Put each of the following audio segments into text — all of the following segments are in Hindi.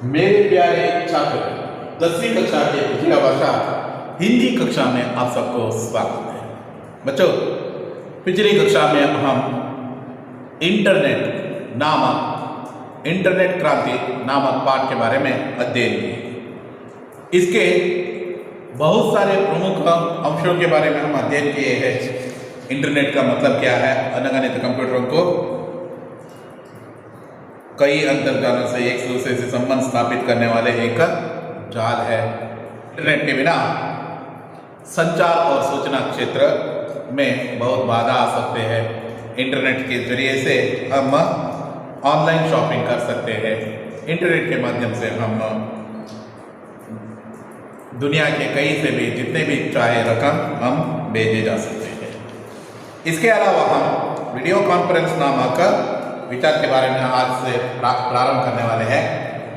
मेरे प्यारे छात्र, 10वीं कक्षा के पिछला भाषा हिंदी कक्षा में आप सबको स्वागत है। बच्चों, पिछली कक्षा में हम इंटरनेट क्रांति नामक पाठ के बारे में अध्ययन किए। इसके बहुत सारे प्रमुख अंशों के बारे में हम अध्ययन किए हैं। इंटरनेट का मतलब क्या है, अनगिनत कंप्यूटरों को कई अंतर्जालों से एक दूसरे से संबंध स्थापित करने वाले एक जाल है। इंटरनेट के बिना संचार और सूचना क्षेत्र में बहुत बाधा आ सकते हैं। इंटरनेट के जरिए से हम ऑनलाइन शॉपिंग कर सकते हैं। इंटरनेट के माध्यम से हम दुनिया के कहीं से भी जितने भी चाहे रकम हम भेजे जा सकते हैं। इसके अलावा हम वीडियो कॉन्फ्रेंस नामक विचार के बारे में आज से प्रारंभ करने वाले हैं।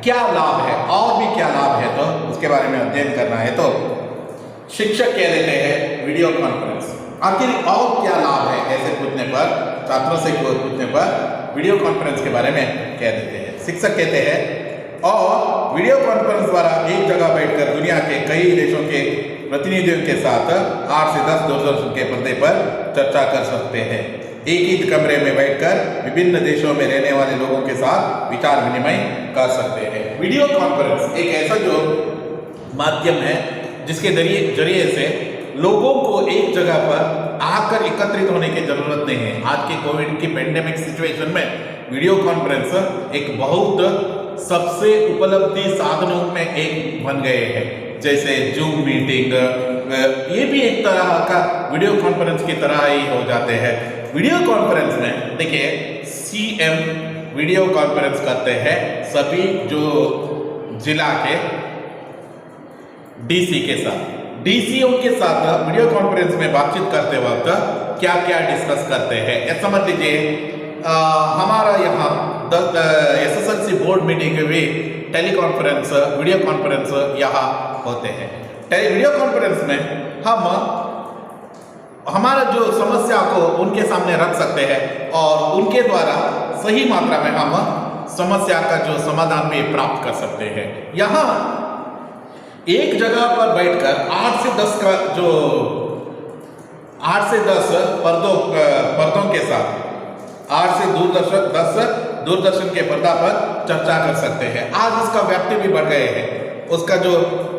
क्या लाभ है और भी क्या लाभ है, तो उसके बारे में अध्ययन करना है। तो शिक्षक कह देते हैं वीडियो कॉन्फ्रेंस, आखिर और क्या लाभ है, ऐसे पूछने पर, छात्रों से पूछने पर वीडियो कॉन्फ्रेंस के बारे में कह देते हैं। शिक्षक कहते हैं और वीडियो कॉन्फ्रेंस द्वारा एक जगह बैठकर दुनिया के कई देशों के प्रतिनिधियों के साथ 8 से 10 दूरदर्शन के पर्दे पर चर्चा कर सकते हैं। एक ही कमरे में बैठकर विभिन्न देशों में रहने वाले लोगों के साथ विचार विनिमय कर सकते हैं। वीडियो कॉन्फ्रेंस एक ऐसा जो माध्यम है जिसके जरिए से लोगों को एक जगह पर आकर एकत्रित होने की जरूरत नहीं है। आज के कोविड की पेंडेमिक सिचुएशन में वीडियो कॉन्फ्रेंस एक बहुत सबसे उपलब्धि साधनों में एक बन गए हैं। जैसे जूम मीटिंग, ये भी एक तरह का वीडियो कॉन्फ्रेंस की तरह ही हो जाते हैं। वीडियो कॉन्फ्रेंस में देखिए सीएम वीडियो कॉन्फ्रेंस करते हैं सभी जो जिला के डीसी के साथ। डीसीओ के साथ वीडियो कॉन्फ्रेंस में बातचीत करते वक्त क्या क्या डिस्कस करते हैं, समझ लीजिए हमारा यहाँ एसएसएलसी बोर्ड मीटिंग भी टेलीकॉन्फ्रेंस वीडियो कॉन्फ्रेंस यहाँ होते हैं। वीडियो कॉन्फ्रेंस में हम हमारा जो समस्या को उनके सामने रख सकते हैं और उनके द्वारा सही मात्रा में हम समस्या का जो समाधान भी प्राप्त कर सकते हैं। यहाँ एक जगह पर बैठकर 8 से 10 का जो 8 से 10 पर्दों के साथ 8 से 10 दूरदर्शन के पर्दा पर चर्चा कर सकते हैं। आज इसका व्याप्ति भी बढ़ गए हैं। उसका जो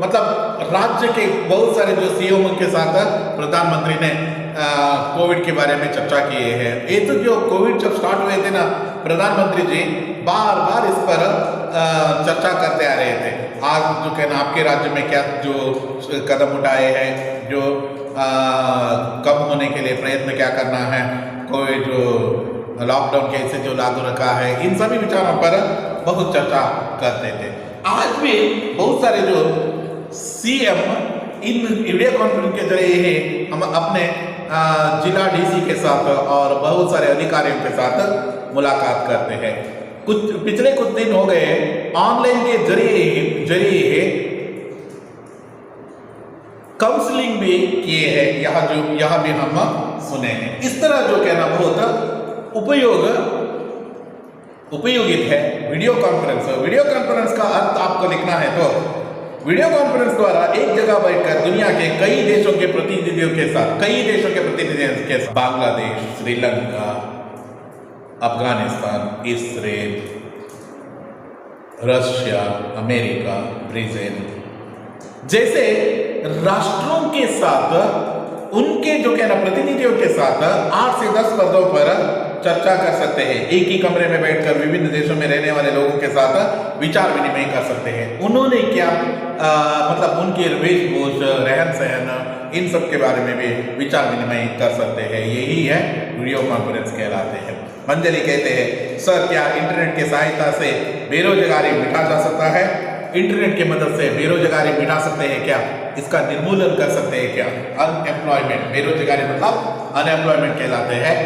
मतलब राज्य के बहुत सारे जो सीएम के साथ प्रधानमंत्री ने कोविड के बारे में चर्चा किए हैं। ये तो जो कोविड जब स्टार्ट हुए थे ना, प्रधानमंत्री जी बार बार इस पर चर्चा करते आ रहे थे। आज जो कहना आपके राज्य में क्या जो कदम उठाए हैं, जो कम होने के लिए प्रयत्न क्या करना है, कोविड जो लॉकडाउन कैसे जो लागू रखा है, इन सभी विचारों पर बहुत चर्चा करते थे। आज भी बहुत सारे जो सीएम इन वीडियो कॉन्फ्रेंस के जरिए हम अपने जिला डीसी के साथ और बहुत सारे अधिकारियों के साथ मुलाकात करते हैं। पिछले कुछ दिन हो गए ऑनलाइन के जरिए काउंसलिंग भी किए हैं, यहाँ भी हम सुने हैं। इस तरह जो कहना बहुत उपयोगित है वीडियो कॉन्फ्रेंस। वीडियो कॉन्फ्रेंस का अर्थ आपको लिखना है तो वीडियो कॉन्फ्रेंस द्वारा एक जगह बैठकर दुनिया के कई देशों के प्रतिनिधियों के साथ Bangladesh, Sri Lanka, Afghanistan, Israel, Russia, America, Brazil जैसे राष्ट्रों के साथ उनके जो कहना प्रतिनिधियों के साथ 8 से 10 पर्दों पर चर्चा कर सकते हैं। एक ही कमरे में बैठकर विभिन्न देशों में रहने वाले लोगों के साथ विचार विनिमय कर सकते हैं। उन्होंने क्या मतलब उनके वेशभूष, रहन सहन, इन सब के बारे में भी विचार विनिमय कर सकते हैं। यही है वीडियो कॉन्फ्रेंस कहलाते हैं। मंजली कहते हैं सर, क्या इंटरनेट की सहायता से बेरोजगारी मिटा जा सकता है? इंटरनेट की मदद से बेरोजगारी मिटा सकते हैं क्या? इसका निर्मूलन कर सकते हैं क्या? अनएम्प्लॉयमेंट, बेरोजगारी मतलब अनएम्प्लॉयमेंट कहलाते हैं।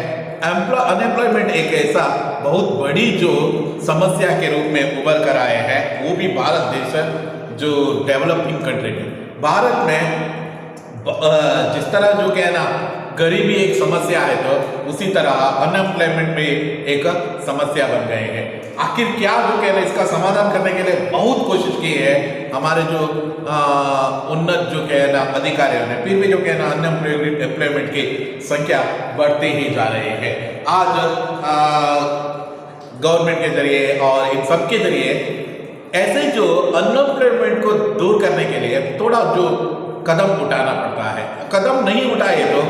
अनएम्प्लॉयमेंट एक ऐसा बहुत बड़ी जो समस्या के रूप में उभर कर आए हैं, वो भी भारत देश जो डेवलपिंग कंट्री में, भारत में जिस तरह जो कहना गरीबी एक समस्या है तो उसी तरह अनएम्प्लॉयमेंट भी एक समस्या बन गए हैं। आखिर क्या जो कह रहे इसका समाधान करने के लिए बहुत कोशिश की है हमारे जो उन्नत जो कह ना अधिकारियों ने, फिर भी जो कह ना अनएम्प्लॉयमेंट की संख्या बढ़ती ही जा रही है। आज गवर्नमेंट के जरिए और इन सब के जरिए ऐसे जो अनएम्प्लॉयमेंट को दूर करने के लिए थोड़ा जो कदम उठाना पड़ता है। कदम नहीं उठाए तो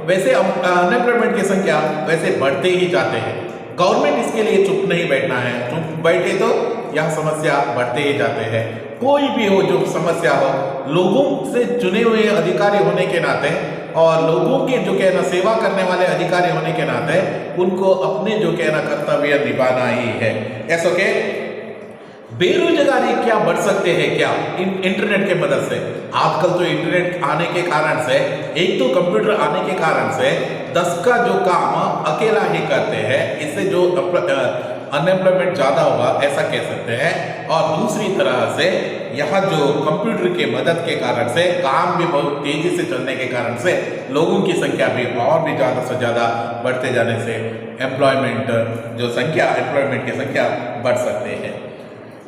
वैसे अनएम्प्लॉयमेंट की संख्या वैसे बढ़ते ही जाते हैं। गवर्नमेंट इसके लिए चुप नहीं बैठना है, चुप बैठे तो यह समस्या बढ़ते ही जाते हैं। कोई भी हो जो समस्या हो, लोगों से चुने हुए अधिकारी होने के नाते और लोगों के जो कहना सेवा करने वाले अधिकारी होने के नाते उनको अपने जो कहना कर्तव्य निभाना ही है। ऐसा के बेरोजगारी क्या बढ़ सकते हैं क्या इंटरनेट के मदद से? आजकल तो इंटरनेट आने के कारण से, एक तो कंप्यूटर आने के कारण से 10 का जो काम अकेला ही करते हैं, इससे जो अनएम्प्लॉयमेंट ज़्यादा होगा ऐसा कह सकते हैं। और दूसरी तरह से यहाँ जो कंप्यूटर के मदद के कारण से काम भी बहुत तेजी से चलने के कारण से लोगों की संख्या भी और भी ज़्यादा से ज़्यादा बढ़ते जाने से एम्प्लॉयमेंट की संख्या बढ़ सकते हैं।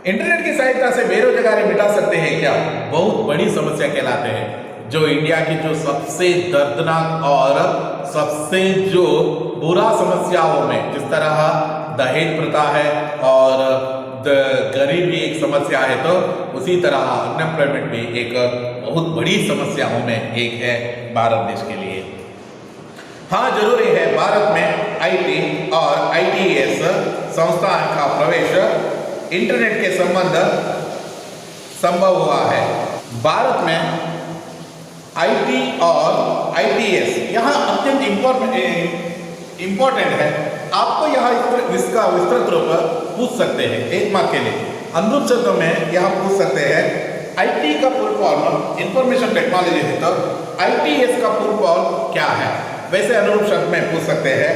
इंटरनेट की सहायता से बेरोजगारी मिटा सकते हैं क्या? बहुत बड़ी समस्या कहलाते हैं। जो इंडिया की जो सबसे दर्दनाक और सबसे जो बुरा समस्याओं में, जिस तरह दहेज प्रथा है और गरीबी एक समस्या है, तो उसी तरह अनएम्प्लॉयमेंट भी एक बहुत बड़ी समस्याओं में एक है भारत देश के लिए। हाँ, जरूरी है भारत में आईटी और आईटीएस संस्थान का प्रवेश इंटरनेट के संभव हुआ है। भारत में आईटी और आईटीएस यहाँ अत्यंत इम्पोर्टेंट है। आपको यहाँ इसका विस्तृत रूप पूछ सकते हैं 1 मार्क के लिए। अनुरूप शब्दों में यहाँ पूछ सकते हैं आईटी का फुल फॉर्म इंफॉर्मेशन टेक्नोलॉजी है, तो आईटीएस का फुल फॉर्म क्या है? वैसे अनुरूप शब्द में पूछ सकते हैं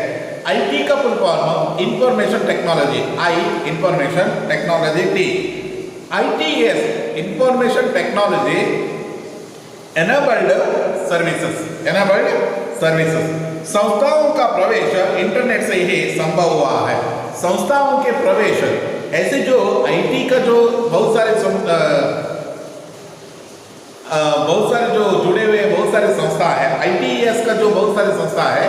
आईटी का full form information technology, I information technology, T ITS information technology enabled services. संस्थाओं का प्रवेश इंटरनेट से ही संभव हुआ है। संस्थाओं के प्रवेश ऐसे जो आईटी का जो बहुत सारे जो जुड़े हुए बहुत सारे संस्था है, आईटीएस का जो बहुत सारे संस्था है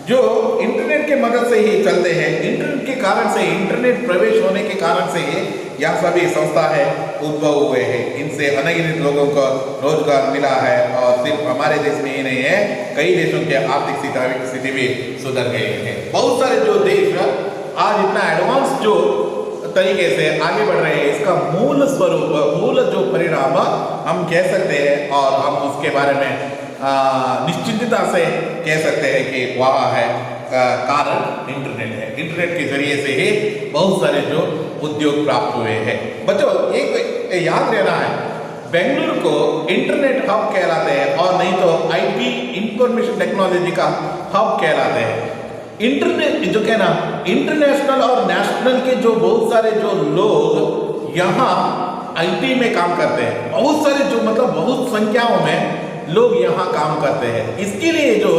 जो इंटरनेट के मदद से ही चलते हैं। इंटरनेट के कारण से, इंटरनेट प्रवेश होने के कारण से ही यह सभी संस्था है उद्भव हुए हैं। इनसे अनगिनत लोगों को रोजगार मिला है और सिर्फ हमारे देश में ही नहीं है, कई देशों के आर्थिक स्थिति भी सुधर गई है। बहुत सारे जो देश आज इतना एडवांस जो तरीके से आगे बढ़ रहे हैं, इसका मूल स्वरूप, मूल जो परिणाम हम कह सकते हैं और हम उसके बारे में निश्चिंतता से कह सकते हैं कि वह है कारण इंटरनेट है। इंटरनेट के जरिए से ही बहुत सारे जो उद्योग प्राप्त हुए हैं। बच्चों, एक याद रहना है, बेंगलुरु को इंटरनेट हब कहलाते हैं और नहीं तो आईटी इंफॉर्मेशन टेक्नोलॉजी का हब कहलाते हैं। इंटरनेट जो कहना इंटरनेशनल और नेशनल के जो बहुत सारे जो लोग यहाँ आईटी में काम करते हैं, बहुत सारे जो मतलब बहुत संख्याओं में लोग यहाँ काम करते हैं। इसके लिए जो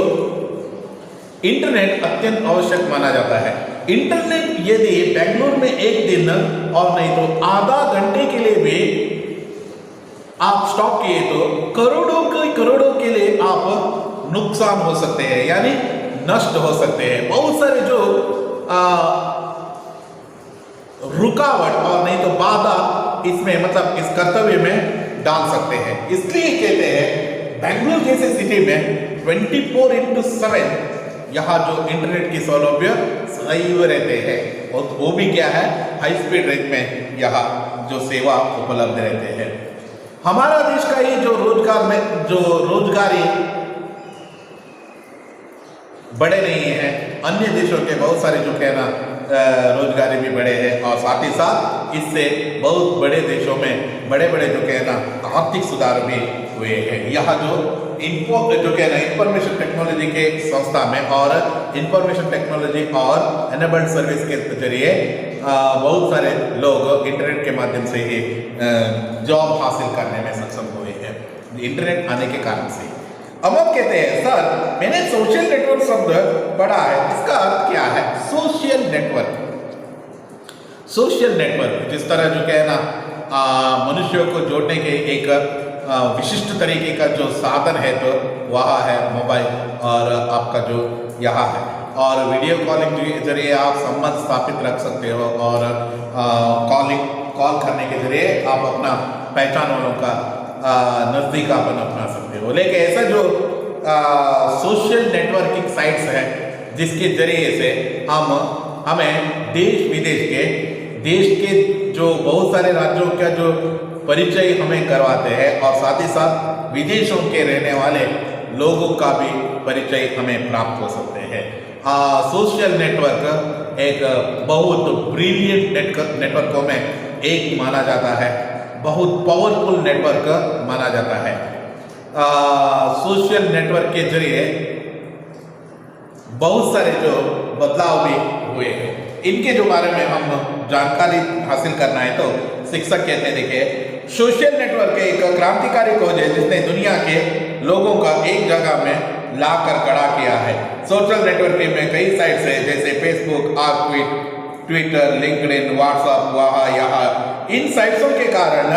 इंटरनेट अत्यंत आवश्यक माना जाता है। इंटरनेट यदि बेंगलुरु में एक दिन और नहीं तो आधा घंटे के लिए भी आप स्टॉप किए तो करोड़ों के लिए आप नुकसान हो सकते हैं, यानी नष्ट हो सकते हैं। बहुत सारे जो रुकावट और नहीं तो बाधा इसमें मतलब इस कर्तव्य में डाल सकते हैं। इसलिए कहते हैं बेंगलुरु जैसे सिटी में 24/7 यहाँ जो इंटरनेट की सौलभ्य सदैव रहते हैं, और वो भी क्या है, हाई स्पीड रेंज में यहाँ जो सेवा उपलब्ध रहते हैं। हमारा देश का ये जो रोजगारी बड़े नहीं है, अन्य देशों के बहुत सारे जो कहना रोजगारी भी बड़े हैं और साथ ही साथ इससे बहुत बड़े देशों में बड़े जो कहना आर्थिक सुधार भी हुए हैं। यहाँ जो कहना इंफॉर्मेशन टेक्नोलॉजी के संस्था में और इंफॉर्मेशन टेक्नोलॉजी और एनेबल्ड सर्विस के जरिए बहुत सारे लोग इंटरनेट के माध्यम से ही जॉब हासिल करने में सक्षम हुए हैं, इंटरनेट आने के कारण से। अब हम कहते हैं सर मैंने सोशल नेटवर्क शब्द पढ़ा है, इसका अर्थ क्या है? सोशल नेटवर्क, सोशल नेटवर्क जिस तरह जो क्या है ना मनुष्यों को जोड़ने के एक विशिष्ट तरीके का जो साधन है तो वह है मोबाइल और आपका जो यहाँ है, और वीडियो कॉलिंग के जरिए आप संबंध स्थापित रख सकते हो और कॉल करने के जरिए आप अपना पहचान वालों का नज़दीकापन अपना सकते हो। लेकिन ऐसा जो सोशल नेटवर्किंग साइट्स है जिसके जरिए से हमें देश के जो बहुत सारे राज्यों का जो परिचय हमें करवाते हैं और साथ ही साथ विदेशों के रहने वाले लोगों का भी परिचय हमें प्राप्त हो सकते हैं। सोशल नेटवर्क एक बहुत ब्रिलियंट नेटवर्कों में एक माना जाता है, बहुत पावरफुल नेटवर्क माना जाता है। सोशल नेटवर्क के जरिए बहुत सारे जो बदलाव भी हुए हैं, इनके जो बारे में हम जानकारी हासिल करना है तो शिक्षक कहते हैं देखिए सोशल नेटवर्क एक क्रांतिकारी खोज है जिसने दुनिया के लोगों का एक जगह में लाकर खड़ा किया है। सोशल नेटवर्किंग में कई साइट्स है जैसे फेसबुक, ट्विटर, लिंक्डइन, व्हाट्सएप, वहाँ यहाँ। इन साइट्सों के कारण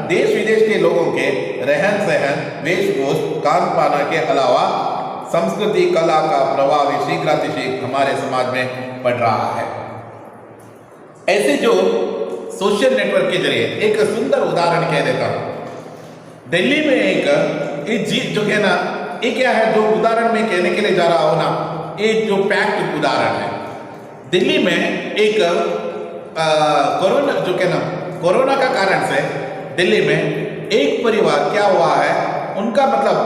देश विदेश के लोगों के रहन सहन, वेशभूष, खान पान के अलावा संस्कृति कला का प्रभाव शीघ्रातिशीघ्र हमारे समाज में पड़ रहा है। ऐसे जो सोशल नेटवर्क के जरिए एक सुंदर उदाहरण कह देता हूं। दिल्ली में एक जो है ना, ये क्या है जो उदाहरण में कहने के लिए जा रहा हूं ना, एक जो पैक्ट उदाहरण है। दिल्ली में एक कोरोना का कारण से दिल्ली में एक परिवार क्या हुआ है, उनका मतलब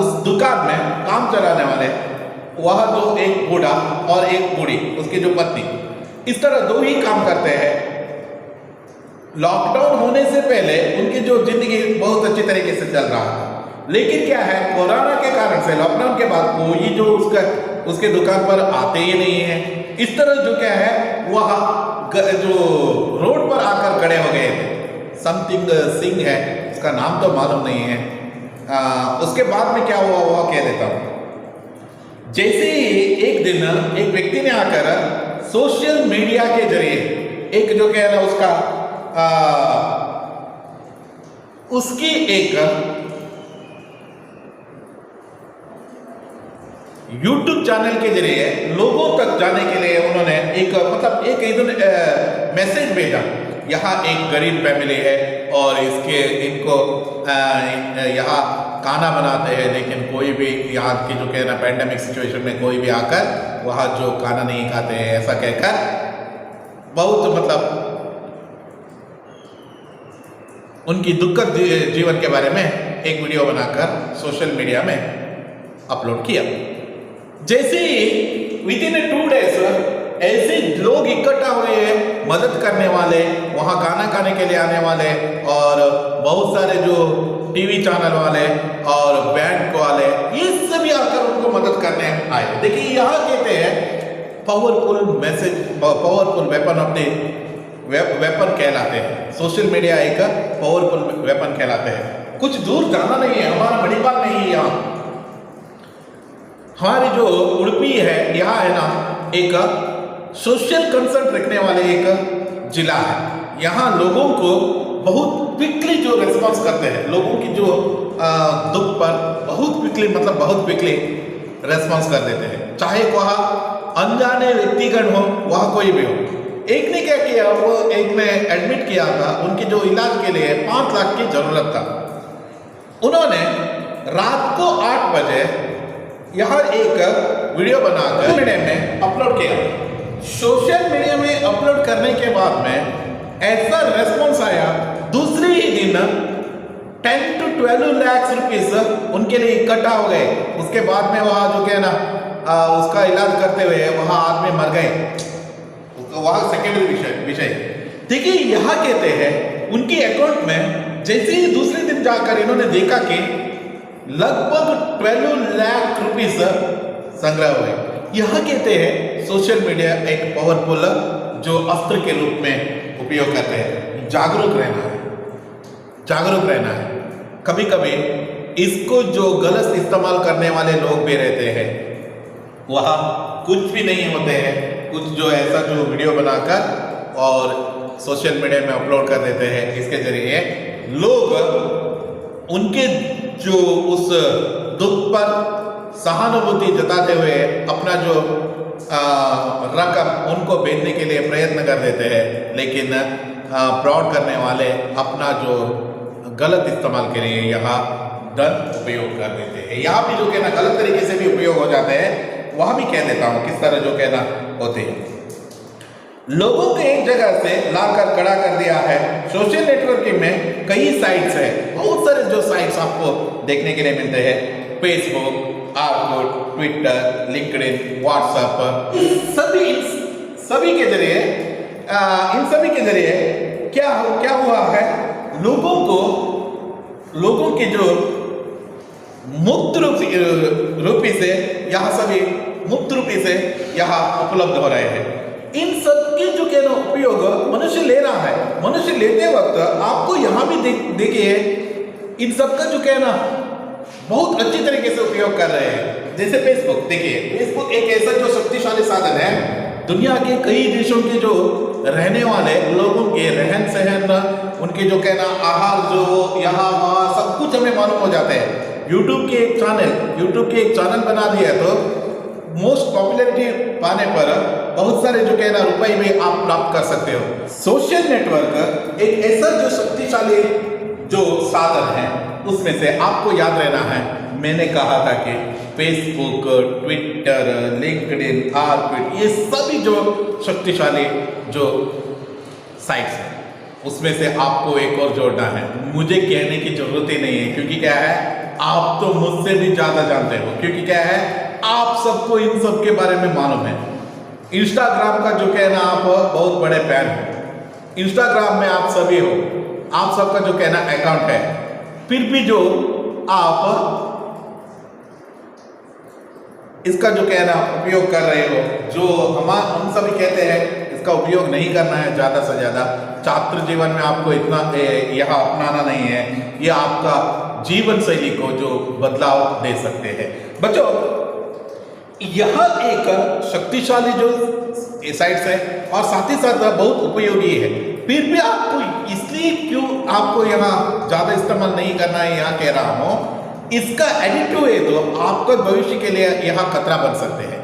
उस दुकान में काम चलाने वाले वह जो एक बूढ़ा और एक बूढ़ी उसकी जो पत्नी, इस तरह दो ही काम करते हैं। लॉकडाउन होने से पहले उनकी जो जिंदगी बहुत अच्छी तरीके से चल रहा था, लेकिन क्या है कोरोना के कारण से लॉकडाउन के बाद कोई जो उसके दुकान पर आते ही नहीं है। इस तरह जो क्या है वह जो रोड पर आकर खड़े हो गए थे। समथिंग सिंह है, उसका नाम तो मालूम नहीं है। उसके बाद में क्या हुआ वह कह देता हूं। जैसे ही एक दिन एक व्यक्ति ने आकर सोशल मीडिया के जरिए एक जो क्या है ना उसकी एक YouTube चैनल के जरिए लोगों तक जाने के लिए उन्होंने एक मैसेज भेजा। यहाँ एक गरीब फैमिली है और इनको यहाँ खाना बनाते हैं, लेकिन कोई भी यहाँ की जो कहना पैंडेमिक सिचुएशन में कोई भी आकर वहाँ जो खाना नहीं खाते हैं, ऐसा कहकर बहुत मतलब उनकी दुखद जीवन के बारे में एक वीडियो बनाकर सोशल मीडिया में अपलोड किया। जैसे ही विदिन 2 days ऐसे लोग इकट्ठा हुए हैं मदद करने वाले, वहाँ खाना खाने के लिए आने वाले और बहुत सारे जो टीवी चैनल वाले और बैंक वाले, ये सभी आकर उनको मदद करने आए। देखिए यहाँ कहते हैं पावरफुल वेपन अपने वेपन कहलाते हैं। सोशल मीडिया एक पावरफुल वेपन कहलाते हैं। कुछ दूर जाना नहीं है, हमारा मणिपाल नहीं है। यहाँ हमारी जो उड़पी है, यहाँ है ना एक सोशल कंसर्न रखने वाले एक जिला है। यहाँ लोगों को बहुत क्विकली जो रिस्पॉन्स करते हैं, लोगों की जो दुख पर बहुत क्विकली रिस्पॉन्स कर देते हैं, चाहे वह अनजाने व्यक्तिगण हो, वह कोई भी हो। एक ने क्या किया, वो एक ने एडमिट किया था, उनके जो इलाज के लिए 5 लाख की जरूरत था। उन्होंने रात को 8 बजे यहाँ एक वीडियो बनाकर मीडिया में अपलोड किया। सोशल मीडिया में अपलोड करने के बाद में ऐसा रेस्पॉन्स आया, दूसरे ही दिन 10 to 12 लाख रुपीस उनके लिए इकट्ठा हो गए। उसके बाद में वहाँ जो क्या ना उसका इलाज करते हुए वहाँ आदमी मर गए, वहाँ सेकेंडरी विषय। देखिए यहाँ कहते हैं उनकी अकाउंट में जैसे ही दूसरे दिन जाकर इन्होंने देखा कि लगभग 12 लाख रुपीस संग्रह हुए। यहाँ कहते हैं सोशल मीडिया एक पावरफुल जो अस्त्र के रूप में उपयोग करते हैं। जागरूक रहना है। कभी कभी इसको जो गलत इस्तेमाल करने वाले लोग भी रहते हैं, वह कुछ भी नहीं होते हैं, कुछ जो ऐसा जो वीडियो बनाकर और सोशल मीडिया में अपलोड कर देते हैं। इसके जरिए लोग उनके जो उस दुख पर सहानुभूति जताते हुए अपना जो रकम उनको भेजने के लिए प्रयत्न कर देते हैं, लेकिन फ्रॉड करने वाले अपना जो गलत इस्तेमाल के लिए यहाँ धन उपयोग कर देते हैं। यहाँ भी जो कहना गलत तरीके से भी उपयोग हो जाते हैं, वह भी कह देता हूँ किस तरह जो कहना होते हैं। लोगों को एक जगह से लाकर खड़ा कर दिया है। सोशल नेटवर्किंग में कई साइट्स है, बहुत सारे जो साइट्स आपको देखने के लिए मिलते हैं, Facebook, Orkut, Twitter, LinkedIn, WhatsApp, सभी के जरिए इन सभी के जरिए क्या हुआ है, लोगों के जो मुक्त रूपी से यहाँ सभी मुक्त रूपी से यहाँ उपलब्ध हो रहे हैं। इन सब के जो कहना उपयोग मनुष्य ले रहा है। मनुष्य लेते वक्त आपको यहाँ भी देखिए इन सब का जो कहना बहुत अच्छी तरीके से उपयोग कर रहे हैं। जैसे फेसबुक, देखिए फेसबुक एक ऐसा जो शक्तिशाली साधन है, दुनिया के कई देशों के जो रहने वाले लोगों के रहन सहन, उनके जो कहना आहार, जो यहाँ वहाँ सब कुछ हमें मालूम हो जाता है। यूट्यूब के एक चैनल बना दिया तो मोस्ट पॉपुलैरिटी पाने पर बहुत सारे जो कहना रुपए भी आप प्राप्त कर सकते हो। सोशल नेटवर्क एक ऐसा जो शक्तिशाली जो साधन है, उसमें से आपको याद रहना है, मैंने कहा था कि फेसबुक, ट्विटर, लिंक्डइन, ऑर्कुट, ये सभी जो शक्तिशाली जो साइट्स हैं, उसमें से आपको एक और जोड़ना है। मुझे कहने की जरूरत ही नहीं है, क्योंकि क्या है, आप तो मुझसे भी ज्यादा जानते हो, क्योंकि क्या है, आप सबको इन सब के बारे में मालूम है। इंस्टाग्राम का जो कहना आप बहुत बड़े फैन हो, इंस्टाग्राम में आप सभी हो, आप सबका जो कहना अकाउंट है, फिर भी जो आप इसका जो कहना उपयोग कर रहे हो, जो हम सभी कहते हैं इसका उपयोग नहीं करना है ज़्यादा से ज़्यादा। छात्र जीवन में आपको इतना यह अपनाना नहीं है, यह आपका जीवन शैली को जो बदलाव दे सकते हैं। बच्चों, यह एक शक्तिशाली जो साइट्स है और साथ ही साथ बहुत उपयोगी है। फिर भी आपको इसलिए क्यों आपको यहाँ ज़्यादा इस्तेमाल नहीं करना है, यहाँ कह रहा हूँ, इसका एडिक्टिव है तो आपका भविष्य के लिए यहाँ खतरा बन सकते हैं।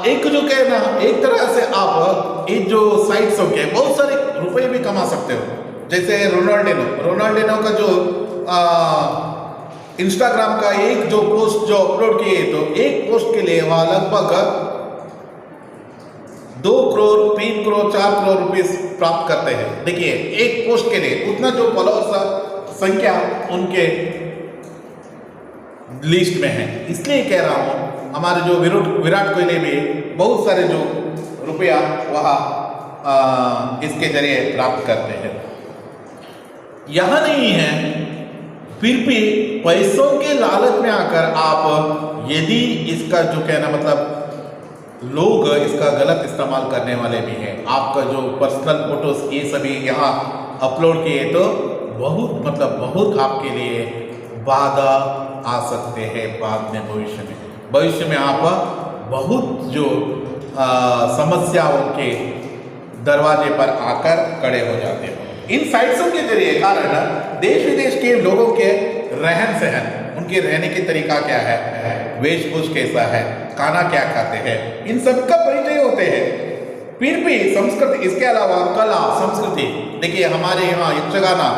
एक जो कहना, एक तरह से आप ये जो साइट्स हो गए बहुत सारे रुपए भी कमा सकते हो। जैसे रोनाल्डिनो का जो इंस्टाग्राम का एक जो पोस्ट जो अपलोड किए, तो एक पोस्ट के लिए वह लगभग 2 करोड़, 3 करोड़, 4 करोड़ रुपीस प्राप्त करते हैं। देखिए एक पोस्ट के लिए उतना जो फॉलोअर्स संख्या उनके लिस्ट में है। इसलिए कह रहा हूँ, हमारे जो विराट कोहली भी बहुत सारे जो रुपया वहाँ इसके जरिए प्राप्त करते हैं। यह नहीं है, फिर भी पैसों के लालच में आकर आप यदि इसका जो कहना मतलब लोग इसका गलत इस्तेमाल करने वाले भी हैं, आपका जो पर्सनल फोटोज ये सभी यहाँ अपलोड किए, तो बहुत आपके लिए बाधा आ सकते हैं बाद में। भविष्य में आप बहुत जो समस्याओं के दरवाजे पर आकर खड़े हो जाते हो। इन साइट्सों के जरिए कारण देश विदेश के लोगों के रहन सहन, उनके रहने की तरीका क्या है, वेशभूष कैसा है, खाना क्या खाते हैं, इन सब का परिचय होते हैं। फिर भी संस्कृति, इसके अलावा कला संस्कृति, देखिए हमारे यहाँ यक्षगाना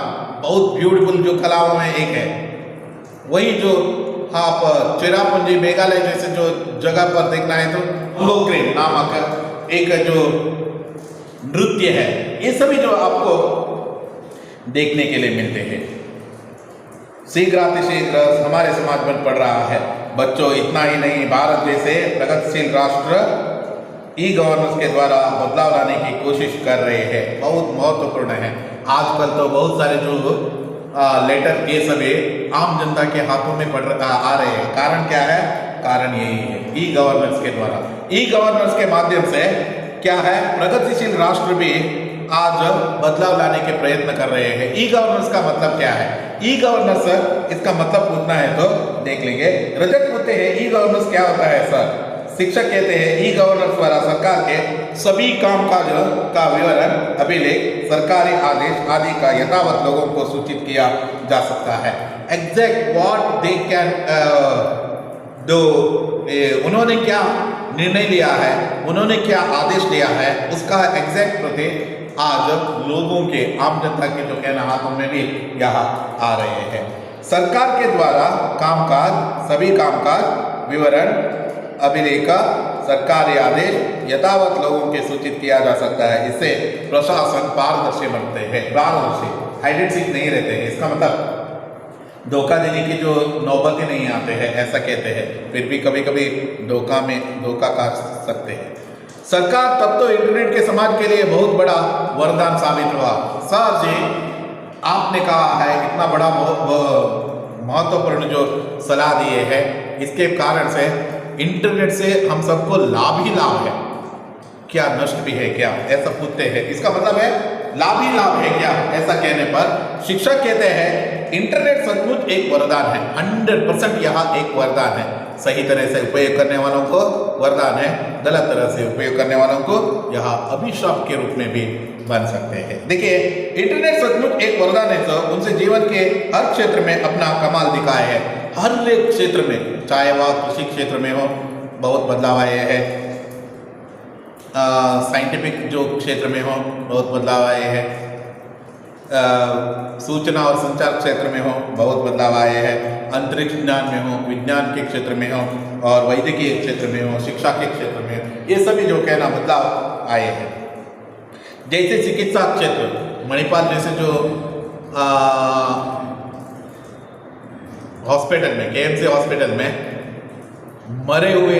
बहुत ब्यूटीफुल जो कलाओं में एक है। वही जो आप चेरापूंजी मेघालय जैसे जो जगह पर देखना है तो लोक्रेन नामक एक जो नृत्य है, ये सभी जो आपको देखने के लिए मिलते हैं। शीघ्र हमारे समाज में पड़ रहा है। बच्चों, इतना ही नहीं, भारत जैसे प्रगतिशील राष्ट्र ई गवर्नेंस के द्वारा बदलाव लाने की कोशिश कर रहे हैं, बहुत महत्वपूर्ण है। आजकल तो बहुत सारे जो लेटर ये सभी आम जनता के हाथों में आ रहे हैं। कारण क्या है? कारण यही है, ई गवर्नेंस के द्वारा, ई गवर्नेंस के माध्यम से क्या है, प्रगतिशील राष्ट्र भी आज बदलाव लाने के प्रयत्न कर रहे हैं। ई गवर्नेंस का मतलब क्या है? ई गवर्नेंस सर, इसका मतलब पूछना है तो देख लेंगे। रजत पूछते हैं ई गवर्नेंस क्या होता है सर? शिक्षक कहते हैं ई गवर्नेंस द्वारा सरकार के सभी कामकाज का विवरण, अभिलेख, सरकारी आदेश आदि का यथावत लोगों को सूचित किया जा सकता है। Exact what they can do, उन्होंने क्या निर्णय लिया है, उन्होंने क्या आदेश दिया है, उसका एग्जैक्ट प्रतीक आज लोगों के, आम जनता के जो कहना हाथों में भी यहाँ आ रहे हैं। सरकार के द्वारा कामकाज, सभी कामकाज, विवरण, अभिलेख, सरकारी आदेश यथावत लोगों के सूचित किया जा सकता है। इससे प्रशासन पारदर्शी बनते हैं, पारदर्शी, हाइडेंटिक नहीं रहते हैं। इसका मतलब धोखा देने की जो नौबत ही नहीं आते हैं, ऐसा कहते हैं। फिर भी कभी कभी धोखा खा सकते हैं। सरकार तब तो इंटरनेट के समाज के लिए बहुत बड़ा वरदान साबित हुआ। सर जी, आपने कहा है इतना बड़ा महत्वपूर्ण जो सलाह दिए है, इसके कारण से इंटरनेट से हम सबको लाभ ही लाभ है क्या, नष्ट भी है क्या, ऐसा पूछते हैं। इसका मतलब है लाभ ही लाभ है क्या? ऐसा कहने पर शिक्षक कहते हैं इंटरनेट सचमुच एक वरदान है। 100% यहाँ एक वरदान है। सही तरह से उपयोग करने वालों को वरदान है, गलत तरह से उपयोग करने वालों को यहाँ अभिशाप के रूप में भी बन सकते हैं। देखिए, इंटरनेट सचमुच एक वरदान है तो उनसे जीवन के हर क्षेत्र में अपना कमाल दिखाए है। हर एक क्षेत्र में, चाहे वह कृषि क्षेत्र में हो, बहुत बदलाव आए हैं। साइंटिफिक जो क्षेत्र में हो, बहुत बदलाव आए हैं। सूचना और संचार क्षेत्र में हो, बहुत बदलाव आए हैं। अंतरिक्ष ज्ञान में हो, विज्ञान के क्षेत्र में हो, और वैद्यकीय क्षेत्र में हो, शिक्षा के क्षेत्र में हो, ये सभी जो कहना बदलाव आए हैं। जैसे चिकित्सा क्षेत्र, मणिपाल जैसे जो हॉस्पिटल में, केएमसी हॉस्पिटल में मरे हुए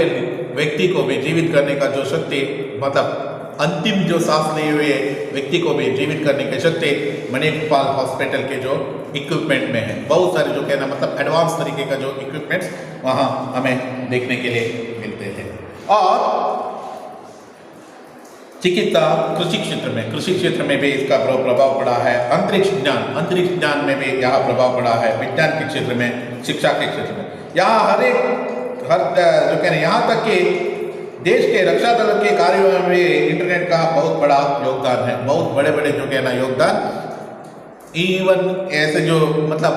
व्यक्ति को भी जीवित करने का जो शक्ति, मतलब अंतिम जो सांस लिए हुए व्यक्ति को भी जीवित करने की शक्ति मणिपाल हॉस्पिटल के जो इक्विपमेंट में है। बहुत सारे जो कहना मतलब एडवांस तरीके का जो इक्विपमेंट्स वहाँ हमें देखने के लिए मिलते हैं। और चिकित्सा कृषि क्षेत्र में भी इसका प्रभाव पड़ा है। अंतरिक्ष ज्ञान में भी यहाँ प्रभाव पड़ा है। विज्ञान के क्षेत्र में, शिक्षा के क्षेत्र में, यहाँ हर जो कहना, यहाँ तक कि देश के रक्षा दल के कार्यों में भी इंटरनेट का बहुत बड़ा योगदान है। बहुत बड़े बड़े जो कहना योगदान, इवन ऐसे जो मतलब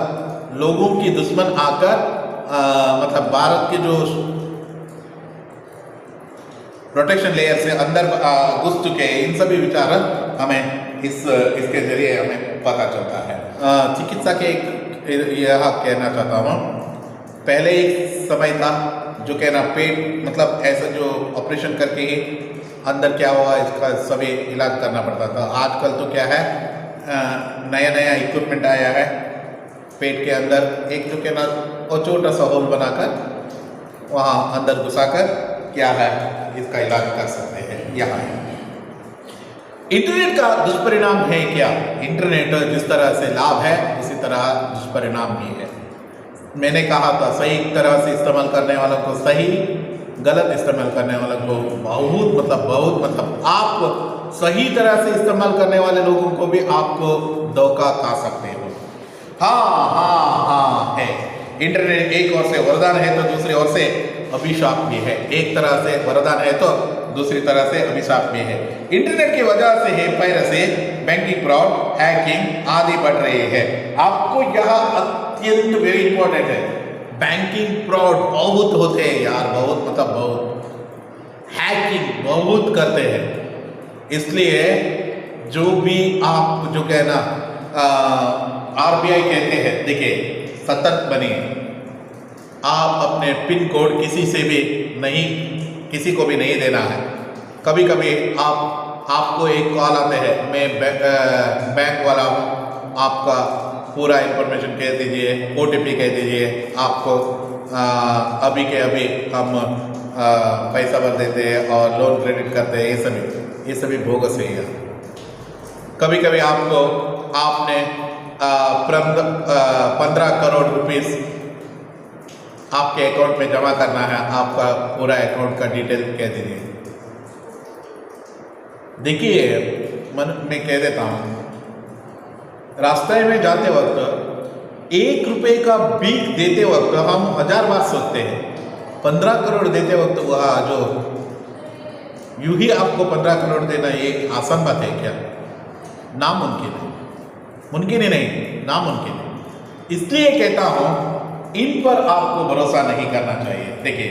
लोगों की दुश्मन आकर मतलब भारत के जो प्रोटेक्शन लेयर से अंदर घुस चुके हैं, इन सभी विचार हमें इसके जरिए हमें पता चलता है। चिकित्सा के यह कहना चाहता हूँ, पहले एक समय था जो कहना पेट मतलब ऐसा जो ऑपरेशन करके ही अंदर क्या हुआ इसका सभी इलाज करना पड़ता था। आजकल तो क्या है, नया इक्विपमेंट आया है। पेट के अंदर एक जो कहना और छोटा सा होल बनाकर वहाँ अंदर घुसाकर क्या है इसका इलाज कर सकते हैं। यहाँ इंटरनेट का दुष्परिणाम है क्या? इंटरनेट जिस तरह से लाभ है उसी तरह दुष्परिणाम भी है। मैंने कहा था सही तरह से इस्तेमाल करने वालों को सही, गलत इस्तेमाल करने वालों को बहुत मतलब आप सही तरह से इस्तेमाल करने वाले लोगों को भी आपको धोखा खा सकते हो। हाँ है। इंटरनेट एक ओर से वरदान है तो दूसरी ओर से अभिशाप भी है। एक तरह से वरदान है तो दूसरी तरह से अभिशाप भी है। इंटरनेट की वजह से पायरेसी, बैंकिंग फ्रॉड, हैकिंग आदि बढ़ रही है। आपको यह अत्यंत वेरी इंपॉर्टेंट है। बैंकिंग फ्रॉड बहुत होते हैं यार, बहुत हैकिंग बहुत करते हैं। इसलिए जो भी आप जो कहना RBI कहते हैं, देखिए सतर्क बनिए। आप अपने पिन कोड किसी को भी नहीं देना है। कभी कभी आपको एक कॉल आते हैं, मैं बैंक वाला हूँ, आपका पूरा इंफॉर्मेशन कह दीजिए, OTP कह दीजिए, आपको अभी के अभी हम पैसा भर देते हैं और लोन क्रेडिट करते हैं। ये सभी बोगस है। कभी कभी आपने 15 करोड़ रुपीस आपके अकाउंट में जमा करना है, आपका पूरा अकाउंट का डिटेल कह दीजिए। देखिए मन में कह देता हूँ, रास्ते में जाते वक्त 1 रुपए का भीख देते वक्त हम 1000 बार सोचते हैं, 15 करोड़ देते वक्त वह जो यूं ही आपको 15 करोड़ देना ये आसान बात है क्या? नामुमकिन है, मुमकिन ही नहीं, नामुमकिन है। इसलिए कहता हूं इन पर आपको भरोसा नहीं करना चाहिए। देखिए,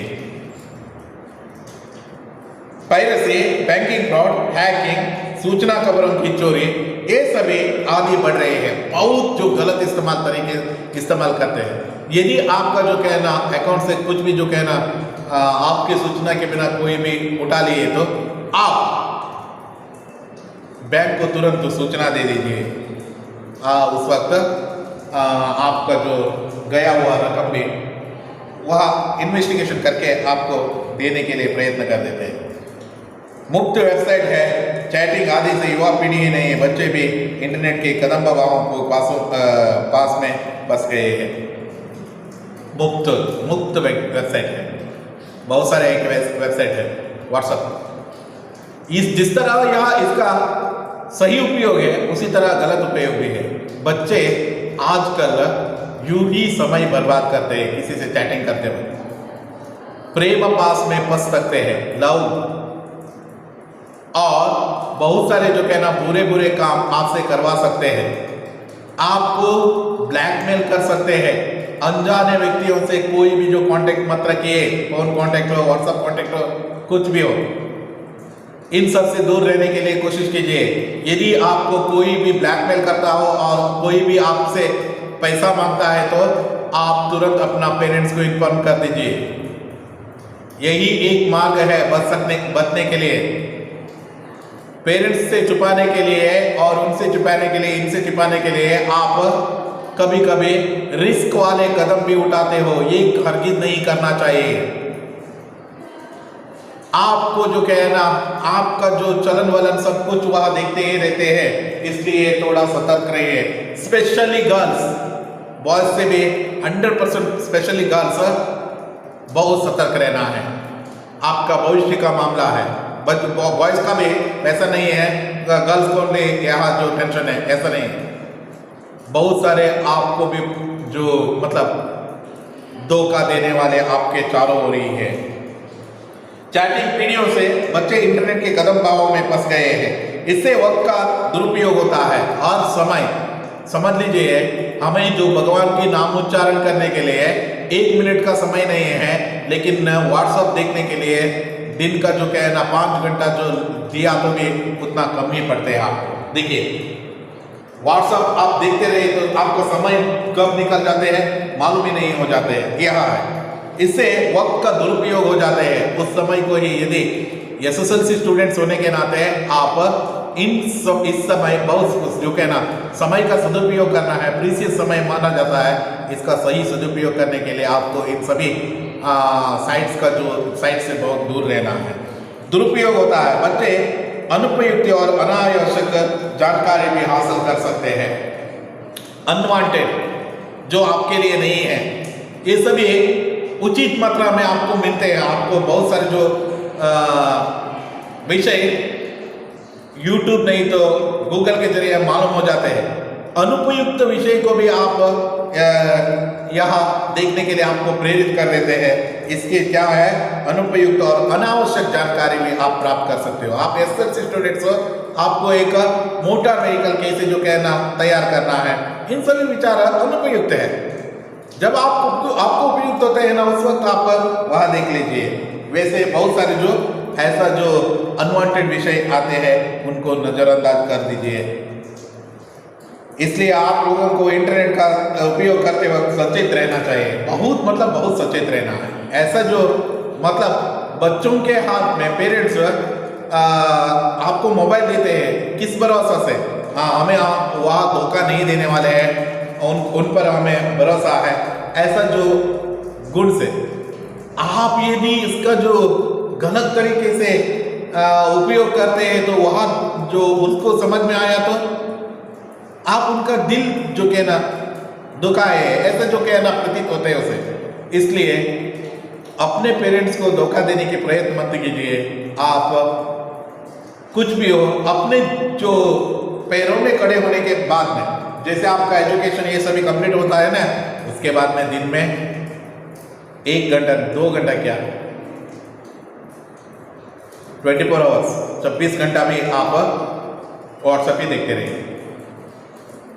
पायरेसी, बैंकिंग फ्रॉड, हैकिंग, सूचना खबरों की चोरी, ये सभी आगे बढ़ रहे हैं। बहुत जो गलत इस्तेमाल करते हैं। यदि आपका जो कहना अकाउंट से कुछ भी जो कहना आपके सूचना के बिना कोई भी उठा लिए तो आप बैंक को तुरंत सूचना दे दीजिए। उस वक्त आपका जो गया हुआ रकम भी वह इन्वेस्टिगेशन करके आपको देने के लिए प्रयत्न कर देते हैं। मुफ्त वेबसाइट है, चैटिंग आदि से युवा पीढ़ी ही नहीं, बच्चे भी इंटरनेट के कदम बगाहों को पास में फंस गए हैं। मुफ्त वेबसाइट है, बहुत सारे एक वेबसाइट है, व्हाट्सएप। जिस तरह यहाँ इसका सही उपयोग है उसी तरह गलत उपयोग भी है। बच्चे आजकल यूं ही समय बर्बाद करते हैं किसी से चैटिंग करते वक्त, प्रेम पास में फंस सकते हैं, लव, और बहुत सारे जो कहना बुरे बुरे काम आपसे करवा सकते हैं, आपको ब्लैकमेल कर सकते हैं। अनजाने व्यक्तियों से कोई भी जो कांटेक्ट मत रखिए, फोन कांटेक्ट हो, व्हाट्सएप कांटेक्ट हो, कुछ भी हो, इन सब से दूर रहने के लिए कोशिश कीजिए। यदि आपको कोई भी ब्लैकमेल करता हो और कोई भी आपसे पैसा मांगता है तो आप तुरंत अपना पेरेंट्स को इन्फॉर्म कर दीजिए। यही एक मार्ग है बचने के लिए, पेरेंट्स से छुपाने के लिए और उनसे छुपाने के लिए, इनसे छुपाने के लिए आप कभी कभी रिस्क वाले कदम भी उठाते हो। ये हरगिज नहीं करना चाहिए। आपको जो कहना, आपका जो चलन वलन सब कुछ वहां देखते ही रहते हैं, इसलिए थोड़ा सतर्क रहिए। स्पेशली गर्ल्स, बॉयज से भी 100% स्पेशली गर्ल्स बहुत सतर्क रहना है। आपका भविष्य का मामला है। बॉयज का भी ऐसा नहीं है गर्ल्स को यहाँ जो टेंशन है, ऐसा नहीं है। बहुत सारे आपको भी जो मतलब धोखा देने वाले आपके चारों ओर ही है। चैटिंग पीढ़ियों से बच्चे इंटरनेट के कदम बहाव में फंस गए हैं। इससे वक्त का दुरुपयोग होता है और समय, समझ लीजिए, हमें जो भगवान की नाम उच्चारण करने के लिए 1 मिनट का समय नहीं है, लेकिन व्हाट्सएप देखने के लिए दिन का जो कहना 5 घंटा जो दिया तो भी उतना कम ही पड़ते हैं आपको। देखिए, व्हाट्सएप आप देखते रहिए तो आपको समय कब निकल जाते हैं मालूम ही नहीं हो जाते हैं। यह है, इससे वक्त का दुरुपयोग हो जाते हैं। उस समय को ही यदि एसएसएलसी स्टूडेंट्स होने के नाते आप इस समय बहुत जो कहना समय का सदुपयोग करना है, प्रीसियस समय माना जाता है। इसका सही सदुपयोग करने के लिए आपको इन सभी साइट्स से बहुत दूर रहना है। दुरुपयोग होता है, बच्चे अनुपयुक्त और अनावश्यक जानकारी भी हासिल कर सकते हैं, अनवांटेड, जो आपके लिए नहीं है। ये सभी उचित मात्रा में आपको मिलते हैं। आपको बहुत सारे जो विषय YouTube नहीं तो गूगल के जरिए मालूम हो जाते हैं। अनुपयुक्त विषय को भी आप यहाँ देखने के लिए आपको प्रेरित कर देते हैं। इसके क्या है, अनुपयुक्त और अनावश्यक जानकारी भी आप प्राप्त कर सकते हो। आप एसएसएलसी स्टूडेंट्स हो, आपको एक मोटर व्हीकल कैसे जो कहना तैयार करना है, इन सभी विचार अनुपयुक्त है। जब आपको उपयुक्त होते हैं ना, उस वक्त आप वहाँ देख लीजिए। वैसे बहुत सारे जो ऐसा जो अनवांटेड विषय आते हैं उनको नजरअंदाज कर दीजिए। इसलिए आप लोगों को इंटरनेट का उपयोग करते वक्त सचेत रहना चाहिए। बहुत सचेत रहना है। ऐसा जो मतलब बच्चों के हाथ में पेरेंट्स आपको मोबाइल देते हैं, किस भरोसा से? हाँ, हमें वहाँ धोखा नहीं देने वाले हैं, उन पर हमें भरोसा है, ऐसा जो गुण से आप यदि इसका जो गलत तरीके से उपयोग करते हैं तो वहाँ जो उसको समझ में आया तो आप उनका दिल जो कहना दुखाए, ऐसा जो कहना प्रतीत होते हैं उसे। इसलिए अपने पेरेंट्स को धोखा देने के प्रयत्न मत कीजिए। आप कुछ भी हो, अपने जो पैरों में खड़े होने के बाद में, जैसे आपका एजुकेशन ये सभी कंप्लीट होता है ना, उसके बाद में दिन में 1 घंटा 2 घंटा क्या 24 आवर्स 24 घंटा भी आप व्हाट्सएप ही देखते रहिए,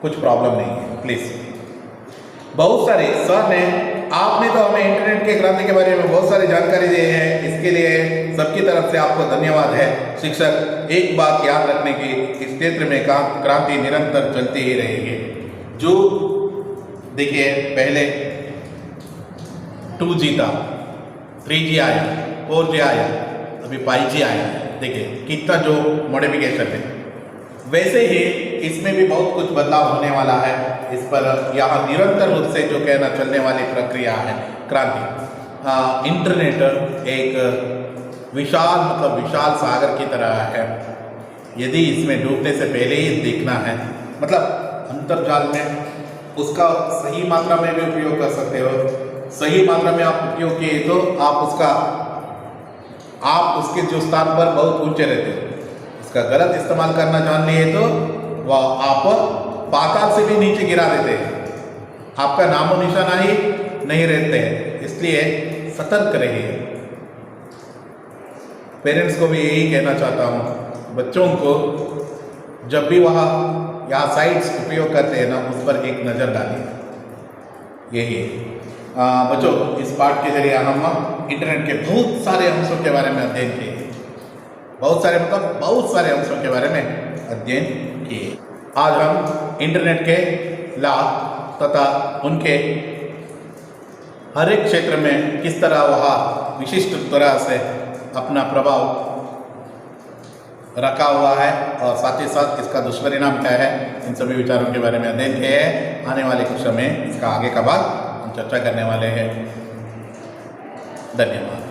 कुछ प्रॉब्लम नहीं है प्लीज। बहुत सारे सर ने, आपने तो हमें इंटरनेट के क्रांति के बारे में बहुत सारी जानकारी दी है, इसके लिए सबकी तरफ से आपको धन्यवाद है। शिक्षक, एक बात याद रखने की, इस क्षेत्र में क्रांति निरंतर चलती ही रहेगी। जो देखिए पहले 2G था, 3G आया, 4G आया, अभी 5G आया, देखिए कितना जो मॉडिफिकेशन है, वैसे ही इसमें भी बहुत कुछ बदलाव होने वाला है। इस पर यहाँ निरंतर रूप से जो कहना चलने वाली प्रक्रिया है क्रांति। इंटरनेट एक विशाल सागर की तरह है। यदि इसमें डूबने से पहले ही देखना है, मतलब अंतर्जाल में उसका सही मात्रा में भी उपयोग कर सकते हो। सही मात्रा में आप उपयोग किए तो आप उसके जो स्थान पर बहुत ऊंचे रहते हो, इसका गलत इस्तेमाल करना जान लिए तो वह आप पाताल से भी नीचे गिरा देते हैं, आपका नामो निशाना ही नहीं रहते हैं। इसलिए सतर्क रहिए। पेरेंट्स को भी यही कहना चाहता हूँ, बच्चों को जब भी वह यहाँ साइट्स उपयोग करते हैं ना, उस पर एक नज़र डालिए। यही बच्चों, इस पाठ के जरिए हम इंटरनेट के बहुत सारे अंशों के बारे में अध्ययन किए, बहुत सारे अंशों के बारे में अध्ययन किए। आज हम इंटरनेट के लाभ तथा उनके हर एक क्षेत्र में किस तरह वह विशिष्ट तरह से अपना प्रभाव रखा हुआ है और साथ ही साथ इसका दुष्परिणाम क्या है, इन सभी विचारों के बारे में अध्ययन किए हैं। आने वाले कुछ समय इसका आगे का भाग हम चर्चा करने वाले हैं। धन्यवाद।